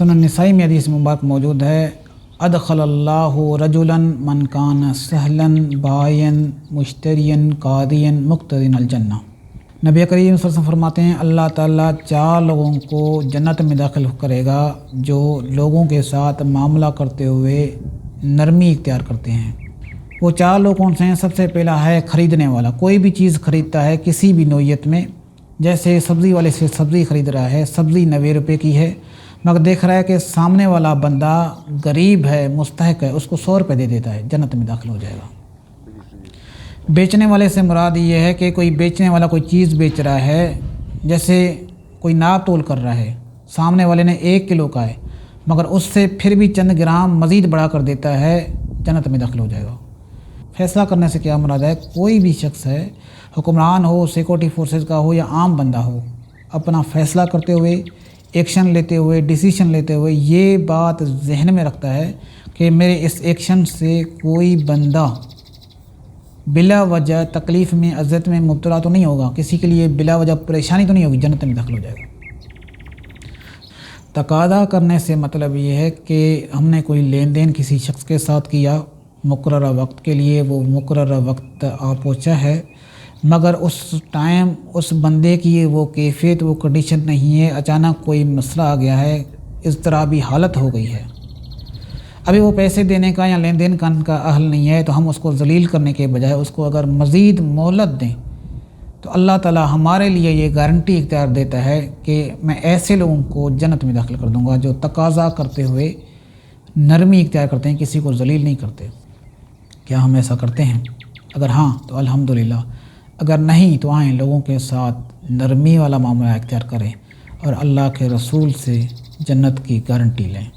سنن نسائی میں حدیث مبارک موجود ہے، ادخل اللہ رجلا من کان سہلا بائن مشترین قاضین مقتدین الجنہ۔ نبی کریم صلی اللہ علیہ وسلم فرماتے ہیں اللہ تعالیٰ 4 لوگوں کو جنت میں داخل کرے گا جو لوگوں کے ساتھ معاملہ کرتے ہوئے نرمی اختیار کرتے ہیں۔ وہ 4 لوگ کون سے ہیں؟ سب سے پہلا ہے خریدنے والا۔ کوئی بھی چیز خریدتا ہے کسی بھی نوعیت میں، جیسے سبزی والے سے سبزی خرید رہا ہے، سبزی 90 روپے کی ہے، مگر دیکھ رہا ہے کہ سامنے والا بندہ غریب ہے، مستحق ہے، اس کو 100 روپے دے دیتا ہے، جنت میں داخل ہو جائے گا۔ بیچنے والے سے مراد یہ ہے کہ کوئی بیچنے والا کوئی چیز بیچ رہا ہے، جیسے کوئی ناپ تول کر رہا ہے، سامنے والے نے 1 کلو کا ہے مگر اس سے پھر بھی چند گرام مزید بڑھا کر دیتا ہے، جنت میں داخل ہو جائے گا۔ فیصلہ کرنے سے کیا مراد ہے؟ کوئی بھی شخص ہے، حکمران ہو، سیکورٹی فورسز کا ہو یا عام بندہ ہو، اپنا فیصلہ کرتے ہوئے، ایکشن لیتے ہوئے، ڈیسیشن لیتے ہوئے یہ بات ذہن میں رکھتا ہے کہ میرے اس ایکشن سے کوئی بندہ بلا وجہ تکلیف میں، اذیت میں مبتلا تو نہیں ہوگا، کسی کے لیے بلا وجہ پریشانی تو نہیں ہوگی، جنت میں داخل ہو جائے گا۔ تقاضا کرنے سے مطلب یہ ہے کہ ہم نے کوئی لین دین کسی شخص کے ساتھ کیا مقررہ وقت کے لیے، وہ مقررہ وقت آ پہنچا ہے مگر اس ٹائم اس بندے کی وہ کیفیت، وہ کنڈیشن نہیں ہے، اچانک کوئی مسئلہ آ گیا ہے، اضطرابی حالت ہو گئی ہے، ابھی وہ پیسے دینے کا یا لین دین کا اہل نہیں ہے، تو ہم اس کو ذلیل کرنے کے بجائے اس کو اگر مزید مہلت دیں تو اللہ تعالیٰ ہمارے لیے یہ گارنٹی اختیار دیتا ہے کہ میں ایسے لوگوں کو جنت میں داخل کر دوں گا جو تقاضا کرتے ہوئے نرمی اختیار کرتے ہیں، کسی کو ذلیل نہیں کرتے۔ کیا ہم ایسا کرتے ہیں؟ اگر ہاں تو الحمدللہ، اگر نہیں تو آئیں لوگوں کے ساتھ نرمی والا معاملہ اختیار کریں اور اللہ کے رسول سے جنت کی گارنٹی لیں۔